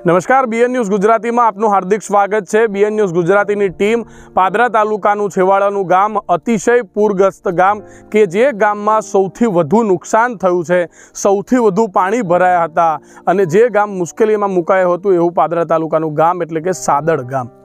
નમસ્કાર, BN news ગુજરાતીમાં આપનું હાર્દિક સ્વાગત છે। બીએન ન્યૂઝ ગુજરાતીની ટીમ પાદરા તાલુકાનું છેવાડાનું ગામ, અતિશય પૂરગ્રસ્ત ગામ કે જે ગામમાં સૌથી વધુ નુકસાન થયું છે, સૌથી વધુ પાણી ભરાયા હતા અને જે ગામ મુશ્કેલીમાં મુકાયું હતું એવું પાદરા તાલુકાનું ગામ એટલે કે સાદડ ગામ।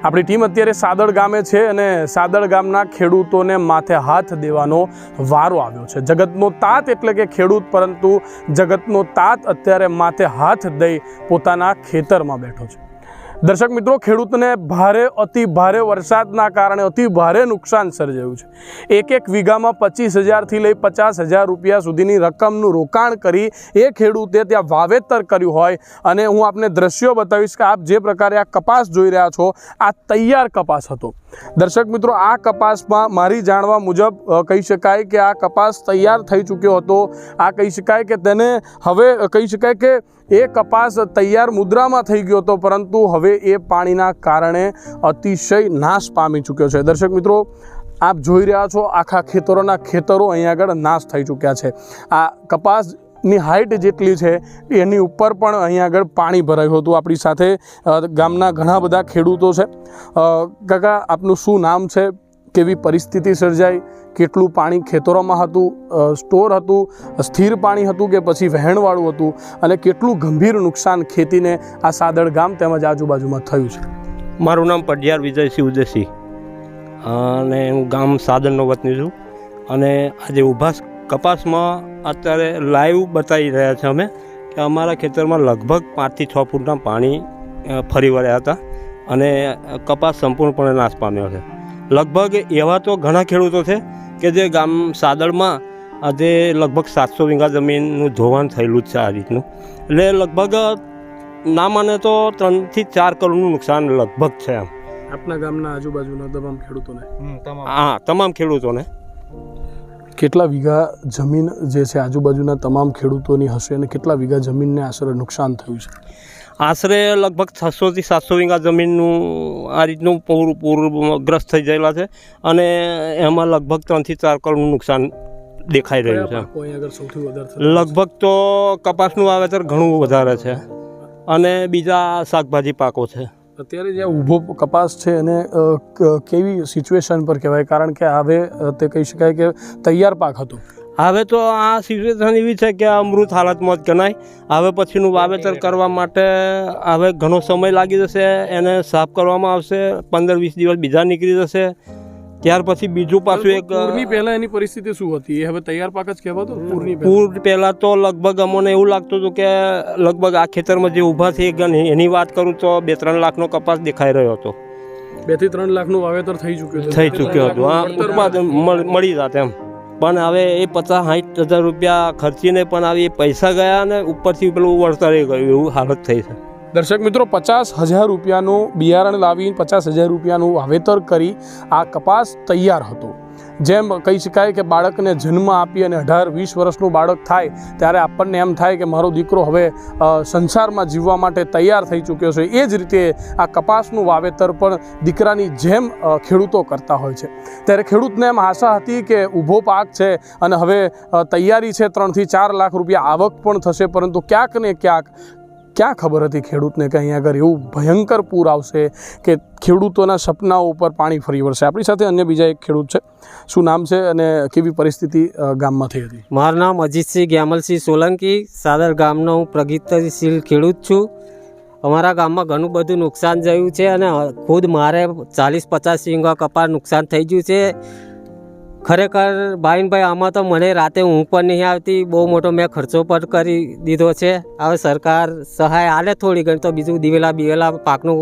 આપણી ટીમ અત્યારે સાદડ ગામે છે અને સાદડ ગામના ખેડૂતોને માથે હાથ દેવાનો વારો આવ્યો છે। જગતનો તાત એટલે કે ખેડૂત, પરંતુ જગતનો તાત અત્યારે માથે હાથ દઈ પોતાના ખેતરમાં બેઠો છે। દર્શક મિત્રો, ખેડૂતને અતિ ભારે વરસાદના કારણે અતિ ભારે નુકસાન સર્જાયું છે। એક વીઘામાં 25,000થી લઈ 50,000 રૂપિયા સુધીની રકમનું રોકાણ કરી એ ખેડૂતે ત્યાં વાવેતર કર્યું હોય અને હું આપને દ્રશ્યો બતાવીશ કે આપ જે પ્રકારે આ કપાસ જોઈ રહ્યા છો, આ તૈયાર કપાસ હતો। દર્શક મિત્રો, આ કપાસમાં મારી જાણવા મુજબ કહી શકાય કે આ કપાસ તૈયાર થઈ ચૂક્યો હતો। આ કહી શકાય કે તેને હવે કહી શકાય કે એ કપાસ તૈયાર મુદ્રામાં થઈ ગયો હતો, પરંતુ હવે એ પાણીના કારણે અતિશય નાશ પામી ચૂક્યો છે। દર્શક મિત્રો, આપ જોઈ રહ્યા છો આખા ખેતરો અહીંયા આગળ નાશ થઈ ચૂક્યા છે। આ કપાસની હાઇટ જેટલી છે એની ઉપર પણ અહીંયા આગળ પાણી ભરાયું હતું। આપણી સાથે ગામના ઘણા બધા ખેડૂતો છે। કાકા, આપનું શું નામ છે? કેવી પરિસ્થિતિ સર્જાઈ? કેટલું પાણી ખેતરોમાં હતું? સ્ટોર હતું, સ્થિર પાણી હતું કે પછી વહેણવાળું હતું? અને કેટલું ગંભીર નુકસાન ખેતીને આ સાદડ ગામ તેમજ આજુબાજુમાં થયું છે? મારું નામ પઢિયાર વિજયસિંહ ઉદેસી અને હું ગામ સાદડનો વતની છું। અને આજે ઊભા કપાસમાં અત્યારે લાઈવ બતાવી રહ્યા છે અમે કે અમારા ખેતરમાં લગભગ 5 થી 6 ફૂટના પાણી ફરી વળ્યા હતા અને કપાસ સંપૂર્ણપણે નાશ પામ્યો છે। લગભગ એવા તો ઘણા ખેડૂતો છે કે જે ગામ સાદડમાં આજે લગભગ 700 વીઘા જમીનનું ધોવાણ થયેલું જ છે આ રીતનું। એટલે લગભગ ના માને તો 3 થી 4 કરોડનું નુકસાન લગભગ છે આમ આપના ગામના આજુબાજુના તમામ ખેડૂતોને? હા, તમામ ખેડૂતોને। કેટલા વીઘા જમીન જે છે આજુબાજુના તમામ ખેડૂતોની હશે અને કેટલા વીઘા જમીનને આશરે નુકસાન થયું છે? આશરે લગભગ 600 થી 700 વીઘા જમીનનું આ રીતનું પૂરગ્રસ્ત થઈ ગયેલા છે અને એમાં લગભગ 3 થી 4 કરોડનું નુકસાન દેખાઈ રહ્યું છે। લગભગ તો કપાસનું વાવેતર ઘણું વધારે છે અને બીજા શાકભાજી પાકો છે। અત્યારે જે ઊભો કપાસ છે એને કેવી સિચ્યુએશન પર કહેવાય? કારણ કે હવે તે કહી શકાય કે તૈયાર પાક હતો। હવે તો આ સિચ્યુએશન એવી છે કે અમૃત હાલતમાં જ ગણાય. હવે પછીનું વાવેતર કરવા માટે હવે ઘણો સમય લાગી જશે. એને સાફ કરવામાં આવશે, 15-20 દિવસ બીજા નીકળી જશે. ત્યાર પછી બીજું પાછું એક પૂરની પહેલા એની પરિસ્થિતિ શું હતી? એ હવે તૈયાર પાક જ કહેવાતો? પૂર પહેલાં તો લગભગ અમને એવું લાગતું હતું કે લગભગ આ ખેતરમાં જે ઊભા છે એની વાત કરું તો 2-3 લાખનો કપાસ દેખાઈ રહ્યો હતો. 2 થી 3 લાખનું વાવેતર થઈ ચૂક્યું હતું. હા, ઉત્પાદન મળી જાત એમ. પણ હવે એ 50-60 હજાર રૂપિયા ખર્ચીને પણ આવી પૈસા ગયા અને ઉપરથી પેલું વળતરે ગયું એવું હાલત થઈ છે. દર્શક મિત્રો, 50,000 રૂપિયાનું બિયારણ લાવી 50,000 રૂપિયાનું વાવેતર કરી આ કપાસ તૈયાર હતો. જેમ કહી શકાય કે બાળકને જન્મ આપી અને 18-20 વર્ષનું બાળક થાય ત્યારે આપણને એમ થાય કે મારો દીકરો હવે સંસારમાં જીવવા માટે તૈયાર થઈ ચૂક્યો છે. એ જ રીતે આ કપાસનું વાવેતર પણ દીકરાની જેમ ખેડૂતો કરતા હોય છે. ત્યારે ખેડૂતને એમ આશા હતી કે ઊભો પાક છે અને હવે તૈયારી છે, 3 થી 4 લાખ રૂપિયા આવક પણ થશે. પરંતુ ક્યાંક ને ક્યાં ખબર હતી ખેડૂતને કે અહીંયા આગળ એવું ભયંકર પૂર આવશે કે ખેડૂતોના સપનાઓ ઉપર પાણી ફરી વળશે. આપણી સાથે અન્ય બીજા એક ખેડૂત છે. શું નામ છે અને કેવી પરિસ્થિતિ ગામમાં થઈ હતી? મારું નામ અજીતસિંહ ગ્યામલસિંહ સોલંકી, સાદર ગામનો હું પ્રગતિશીલ ખેડૂત છું. અમારા ગામમાં ઘણું બધું નુકસાન થયું છે અને ખુદ મારે 40-50 વીઘા કપાસ નુકસાન થઈ ગયું છે. ખરેખર ભાવિનભાઈ, આમાં તો મને રાતે ઊંઘ પણ નહીં આવતી. બહુ મોટો મેં ખર્ચો પણ કરી દીધો છે. હવે સરકાર સહાય આલે થોડી ઘણી તો બીજું દિવેલા પાકનું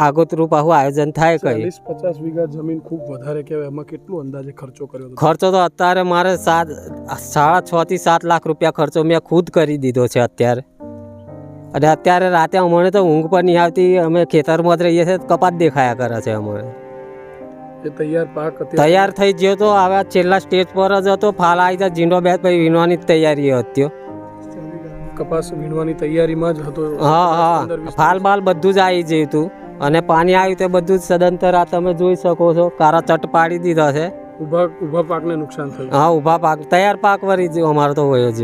આગોતરું પાછું આયોજન થાય. 40-50 વીઘા જમીન ખૂબ વધારે કહેવાય. એમાં કેટલું અંદાજે ખર્ચો કર્યો હતો? ખર્ચો તો અત્યારે મારે 6.5 થી 7 લાખ રૂપિયા ખર્ચો મેં ખુદ કરી દીધો છે અત્યારે. અને અત્યારે રાતે અમને તો ઊંઘ પણ નહીં આવતી. અમે ખેતરમાં જ રહીએ છીએ, કપાસ દેખાયા કરે છે. અમારે તૈયાર પાક તૈયાર થઈ ગયો તો હવે છેલ્લા સ્ટેજ પર જ હતો. ફાલ આવી જાય જીંડો બેસ પછી વીણવાની તૈયારી હતી. કપાસ વીણવાની તૈયારીમાં જ હતો. હા, ફાલ બાલ બધું જ આવી ગયું હતું અને પાણી આવ્યું તે બધું જ સદંતર આ તમે જોઈ શકો છો. કારા ચટ પાડી દીધા છે. ઊભા પાકને નુકસાન થયું. હા, ઊભા પાક તૈયાર પાક વળી જ અમારો તો હોય જ.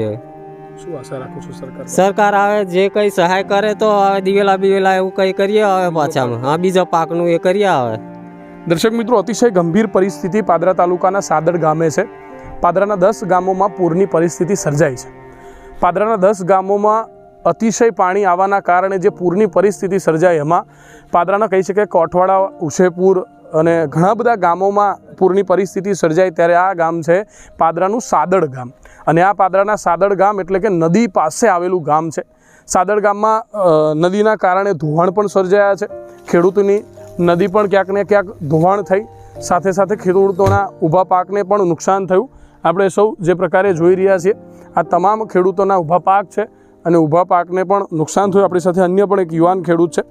શું આશા રાખું છું સરકાર આવે જે કંઈ સહાય કરે તો હવે દિવેલા એવું કંઈ કરીએ હવે પાછા. હા, બીજા પાકનું એ કરીએ હવે. દર્શક મિત્રો, અતિશય ગંભીર પરિસ્થિતિ પાદરા તાલુકાના સાદડ ગામે છે. પાદરાના 10 ગામોમાં પૂરની પરિસ્થિતિ સર્જાઈ છે. પાદરાના 10 ગામોમાં અતિશય પાણી આવવાના કારણે જે પૂરની પરિસ્થિતિ સર્જાઈ એમાં પાદરાના કહી શકાય કોઠવાડા, ઉછેપુર અને ઘણા બધા ગામોમાં પૂરની પરિસ્થિતિ સર્જાઈ. ત્યારે આ ગામ છે પાદરાનું સાદડ ગામ. અને આ પાદરાના સાદડ ગામ એટલે કે નદી પાસે આવેલું ગામ છે. સાદડ ગામમાં નદીના કારણે ધોવાણ પણ સર્જાયા છે. ખેડૂતોની નદી પણ ક્યાંક ને ક્યાંક ધોવાણ થઈ, સાથે સાથે ખેડૂતોના ઊભા પાકને પણ નુકસાન થયું. આપણે સૌ જે પ્રકારે જોઈ રહ્યા છીએ આ તમામ ખેડૂતોના ઊભા પાક છે અને ઊભા પાકને પણ નુકસાન થયું. આપણી સાથે અન્ય પણ એક યુવાન ખેડૂત છે.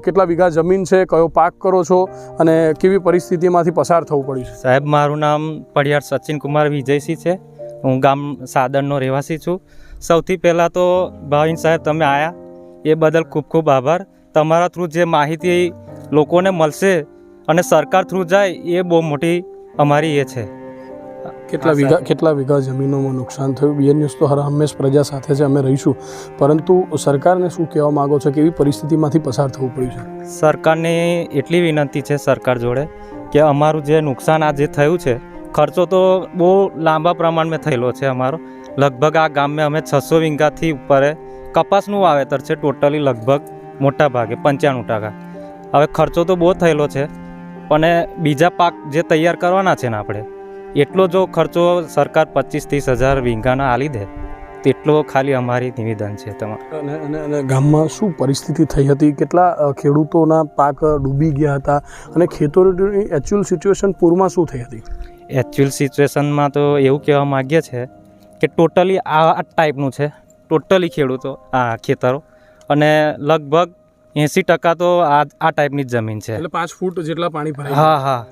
કેટલા વીઘા જમીન છે, કયો પાક કરો છો અને કેવી પરિસ્થિતિમાંથી પસાર થવું પડ્યું છે? સાહેબ, મારું નામ પડિયાર સચિન કુમાર વિજયસિંહ છે. હું ગામ સાદરનો રહેવાસી છું. સૌથી પહેલાં તો ભાવિન સાહેબ, તમે આવ્યા એ બદલ ખૂબ ખૂબ આભાર. તમારા થ્રુ જે માહિતી લોકોને મળશે અને સરકાર થ્રુ જાય એ બહુ મોટી અમારી એ છે. કેટલા વીઘા જમીનોમાં નુકસાન થયું? બીએન ન્યૂઝ તો હંમેશ પ્રજા સાથે છે, અમે રહીશું. પરંતુ સરકારને શું કહેવા માગો છો? કેવી પરિસ્થિતિમાંથી પસાર થવું પડ્યું છે? સરકારને એટલી વિનંતી છે સરકાર જોડે કે અમારું જે નુકસાન આ જે થયું છે, ખર્ચો તો બહુ લાંબા પ્રમાણમાં થયેલો છે અમારો. લગભગ આ ગામમાં અમે 600 વીઘાથી ઉપર કપાસનું વાવેતર છે ટોટલી, લગભગ મોટા ભાગે 95%. હવે ખર્ચો તો બહુ થયેલો છે, પણ બીજા પાક જે તૈયાર કરવાના છે ને આપણે, એટલો જો ખર્ચો સરકાર 25-30 હજાર વીઘાના આલી દે તેટલો ખાલી અમારી નિવેદન છે તમારે. અને ગામમાં શું પરિસ્થિતિ થઈ હતી? કેટલા ખેડૂતોના પાક ડૂબી ગયા હતા અને ખેતરોની એકચ્યુઅલ સિચ્યુએશન પૂરમાં શું થઈ હતી? એકચ્યુઅલ સિચ્યુએશનમાં તો એવું કહેવા માગીએ છે કે ટોટલી આ ટાઈપનું છે, ટોટલી ખેડૂતો આ ખેતરો, અને લગભગ 80% તો આ ટાઈપની જ જમીન છે. એટલે 5 ફૂટ જેટલા પાણી ભરાય. હા હા.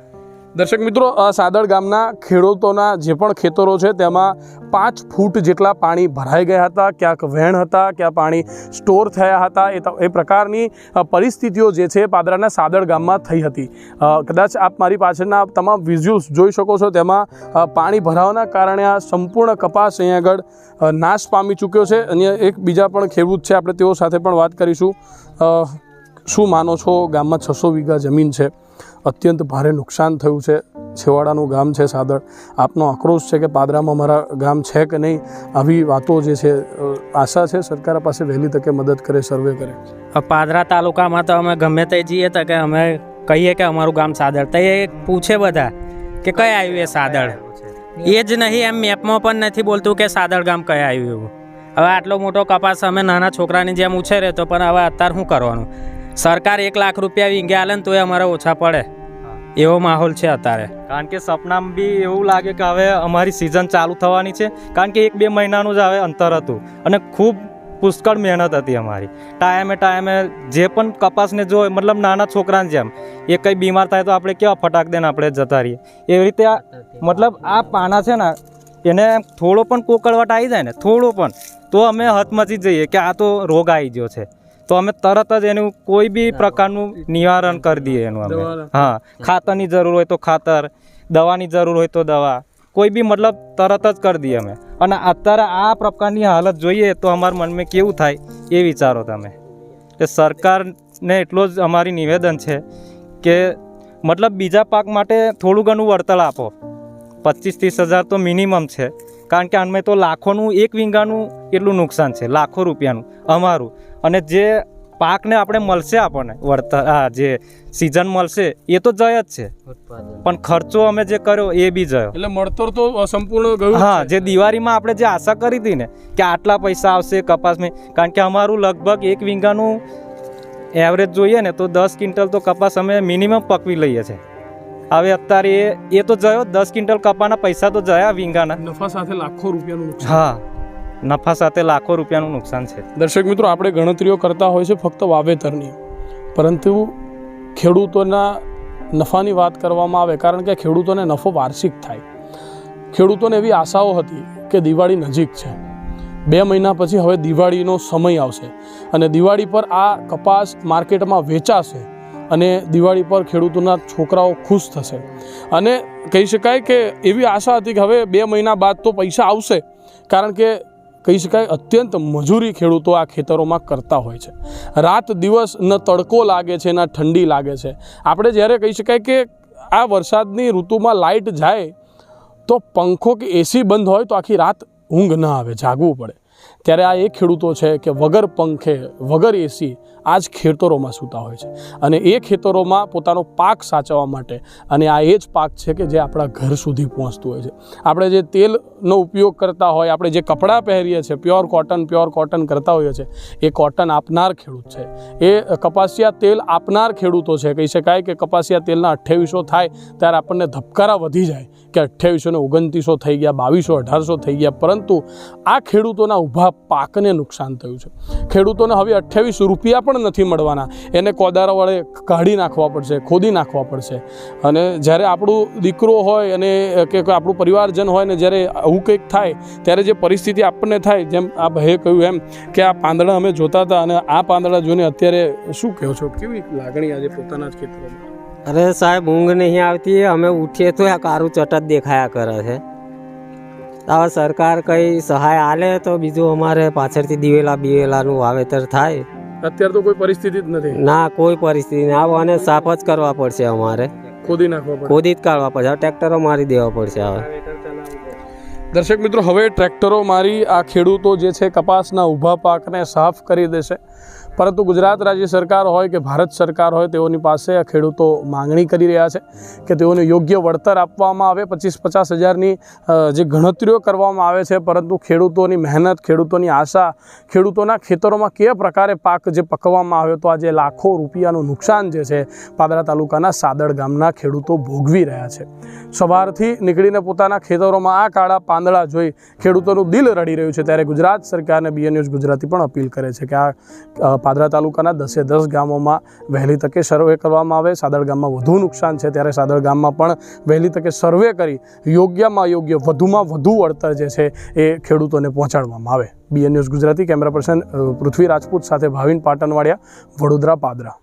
દર્શક મિત્રો, સાદડ ગામના ખેડૂતોના જે પણ ખેતરો છે તેમાં 5 ફૂટ જેટલા પાણી ભરાઈ ગયા હતા. ક્યાંક વહેણ હતા, ક્યાં પાણી સ્ટોર થયા હતા. એ પ્રકારની પરિસ્થિતિઓ જે છે પાદરાના સાદડ ગામમાં થઈ હતી. કદાચ આપ મારી પાછળના તમામ વિઝ્યુઅલ્સ જોઈ શકો છો. તેમાં પાણી ભરાવાના કારણે આ સંપૂર્ણ કપાસ અહીંયા આગળ નાશ પામી ચૂક્યો છે. અને એક બીજા પણ ખેડૂત છે, આપણે તેઓ સાથે પણ વાત કરીશું. શું માનો છો? ગામમાં 600 વીઘા જમીન છે, અત્યંત ભારે નુકસાન થયું છે. છેવાડાનું ગામ છે સાદળ. આપનો આક્રોશ છે કે પાદરામાં મારા ગામ છે કે નહીં, આવી વાતો જે છે, આશા છે સરકાર પાસે વહેલી તકે મદદ કરે, સર્વે કરે. પાદરા તાલુકામાં તો અમે ગમે તે જઈએ તો કે અમે કહીએ કે અમારું ગામ સાદળ, તો એ પૂછે બધા કે કઈ આવ્યું એ સાદળ, એ જ નહીં એમ મેપમાં પણ નથી બોલતું કે સાદળ ગામ કઈ આવ્યું એવું. હવે આટલો મોટો કપાસ અમે નાના છોકરાની જેમ ઉછેરે તો પણ હવે અત્યારે શું કરવાનું? સરકાર 1 લાખ રૂપિયા વીંગે આલે ને તો એ અમારે ઓછા પડે એવો માહોલ છે અત્યારે. કારણ કે સપનામાં બી એવું લાગે કે હવે અમારી સિઝન ચાલુ થવાની છે, કારણ કે 1-2 મહિનાનું જ હવે અંતર હતું અને ખૂબ પુષ્કળ મહેનત હતી અમારી. ટાઈમે જે પણ કપાસને જો મતલબ નાના છોકરાને જેમ એ કંઈ બીમાર થાય તો આપણે કેવા ફટાક દઈને આપણે જતા રહીએ, એવી રીતે મતલબ આ પાના છે ને એને થોડો પણ કોકળવાટ આવી જાય ને, થોડો પણ, તો અમે હચમચી જઈએ કે આ તો રોગ આવી ગયો છે, તો અમે તરત જ એનું કોઈ બી પ્રકારનું નિવારણ કરી દઈએ એનું અમે. હા, ખાતરની જરૂર હોય તો ખાતર, દવાની જરૂર હોય તો દવા, કોઈ બી મતલબ તરત જ કરી દઈએ અમે. અને અત્યારે આ પ્રકારની હાલત જોઈએ તો અમારા મનમાં કેવું થાય એ વિચારો તમે. કે સરકારને એટલો જ અમારી નિવેદન છે કે મતલબ બીજા પાક માટે થોડું ઘણું વળતર આપો. 25-30 હજાર તો મિનિમમ છે, કારણ કે આમાં તો લાખોનું 1 વીંગાનું એટલું નુકસાન છે, લાખો રૂપિયાનું અમારું. અને જે પાકને આપણે મળશે, આપણને વળતર જે સિઝન મળશે એ તો જય જ છે, પણ ખર્ચો અમે જે કર્યો એ બી જયો. એટલે મળતર તો સંપૂર્ણ ગયું. હા, જે દિવાળીમાં આપણે જે આશા કરી હતી ને કે આટલા પૈસા આવશે કપાસમાં, કારણ કે અમારું લગભગ 1 વીંગાનું એવરેજ જોઈએ ને તો 10 ક્વિન્ટલ તો કપાસ અમે મિનિમમ પકવી લઈએ છીએ. હવે અત્યારે એ તો જયો, 10 ક્વિન્ટલ કપાના પૈસા તો જયા વીંગાના. નફા સાથે લાખો રૂપિયાનું નુકસાન. હા, નફા સાથે લાખો રૂપિયાનું નુકસાન છે. દર્શક મિત્રો, આપણે ગણતરીઓ કરતા હોય છે ફક્ત વાવેતરની, પરંતુ ખેડૂતોના નફાની વાત કરવામાં આવે, કારણ કે ખેડૂતોને નફો વાર્ષિક થાય. ખેડૂતોને એવી આશાઓ હતી કે દિવાળી નજીક છે, 2 મહિના પછી હવે દિવાળીનો સમય આવશે અને દિવાળી પર આ કપાસ માર્કેટમાં વેચાશે અને દિવાળી પર ખેડૂતોના છોકરાઓ ખુશ થશે. અને કહી શકાય કે એવી આશા હતી કે હવે 2 મહિના બાદ તો પૈસા આવશે, કારણ કે કહી શકાય અત્યંત મજૂરી ખેડૂતો આ ખેતરોમાં કરતા હોય છે. રાત દિવસ ન તડકો લાગે છે, ન ઠંડી લાગે છે. આપણે જ્યારે કહી શકાય કે આ વરસાદની ઋતુમાં લાઇટ જાય તો પંખો કે એસી બંધ હોય તો આખી રાત ઊંઘ ન આવે, જાગવું પડે. ત્યારે આ એ ખેડૂતો છે કે વગર પંખે વગર એસી આ જ ખેતરોમાં સૂતા હોય છે અને એ ખેતરોમાં પોતાનો પાક સાચવવા માટે, અને આ એ જ પાક છે કે જે આપણા ઘર સુધી પહોંચતું હોય છે. આપણે જે તેલનો ઉપયોગ કરતા હોય, આપણે જે કપડાં પહેરીએ છીએ પ્યોર કોટન કરતા હોઈએ છીએ, એ કોટન આપનાર ખેડૂત છે, એ કપાસિયા તેલ આપનાર ખેડૂતો છે. કહી શકાય કે કપાસિયા તેલના 2800 થાય ત્યારે આપણને ધબકારા વધી જાય કે 2800 ને 2900 થઈ ગયા, 2200 1800 થઈ ગયા, પરંતુ આ ખેડૂતોના ઊભા પાકને નુકસાન થયું છે. ખેડૂતોને હવે 28 રૂપિયા પણ નથી મળવાના, એને કોદારા વડે કાઢી નાખવા પડશે, ખોદી નાખવા પડશે. અને જ્યારે આપણું દીકરો હોય અને કે આપણું પરિવારજન હોય ને જ્યારે આવું કંઈક થાય ત્યારે જે પરિસ્થિતિ આપણને થાય, જેમ આ ભાઈએ કહ્યું એમ કે આ પાંદડા અમે જોતા હતા અને આ પાંદડા જોઈને અત્યારે શું કહો છો, કેવી લાગણી આજે પોતાના જ ખેતરોમાં? અરે સાહેબ, ઊંઘ નહીં આવતી, અમે ઉઠીએ તો આ કારું ચટત દેખાયા કરે છે. હવે સરકાર કંઈ સહાય આલે તો બીજું અમારે પાછળથી દિવેલાનું વાવેતર થાય. અત્યારે તો કોઈ પરિસ્થિતિ જ નથી. ના, કોઈ પરિસ્થિતિ નહીં. આવો અને સાફ જ કરવા પડશે, અમારે ખોદી નાખવા પડશે, ખોદી જ કાઢવા પડશે. હવે ટ્રેક્ટરો મારી દેવા પડશે. હવે દર્શક મિત્રો, હવે ટ્રેક્ટરો મારી આ ખેડૂતો જે છે કપાસના ઊભા પાકને સાફ કરી દેશે, પરંતુ ગુજરાત રાજ્ય સરકાર હોય કે ભારત સરકાર હોય, તેઓની પાસે આ ખેડૂતો માંગણી કરી રહ્યા છે કે તેઓને યોગ્ય વળતર આપવામાં આવે. 25-50 હજારની જે ગણતરીઓ કરવામાં આવે છે, પરંતુ ખેડૂતોની મહેનત, ખેડૂતોની આશા, ખેડૂતોના ખેતરોમાં કયા પ્રકારે પાક જે પકવવામાં આવ્યો તો આજે લાખો રૂપિયાનું નુકસાન જે છે પાદરા તાલુકાના સાદળ ગામના ખેડૂતો ભોગવી રહ્યા છે. સવારથી નીકળીને પોતાના ખેતરોમાં આ કાળા પાંદડા જોઈ ખેડૂતોનું દિલ રડી રહ્યું છે. ત્યારે ગુજરાત સરકારને BN ન્યૂઝ ગુજરાતી પણ અપીલ કરે છે કે આ પાદરા તાલુકાના 10 ગામોમાં વહેલી તકે સર્વે કરવામાં આવે. સાદળ ગામમાં વધુ નુકસાન છે ત્યારે સાદળ ગામમાં પણ વહેલી તકે સર્વે કરી યોગ્યમાં યોગ્ય વધુમાં વધુ વળતર જે છે એ ખેડૂતોને પહોંચાડવામાં આવે. BN news Gujarati camera person Prithvi Rajput સાથે ભાવિન પાટણવાડિયા, વડોદરા, પાદરા.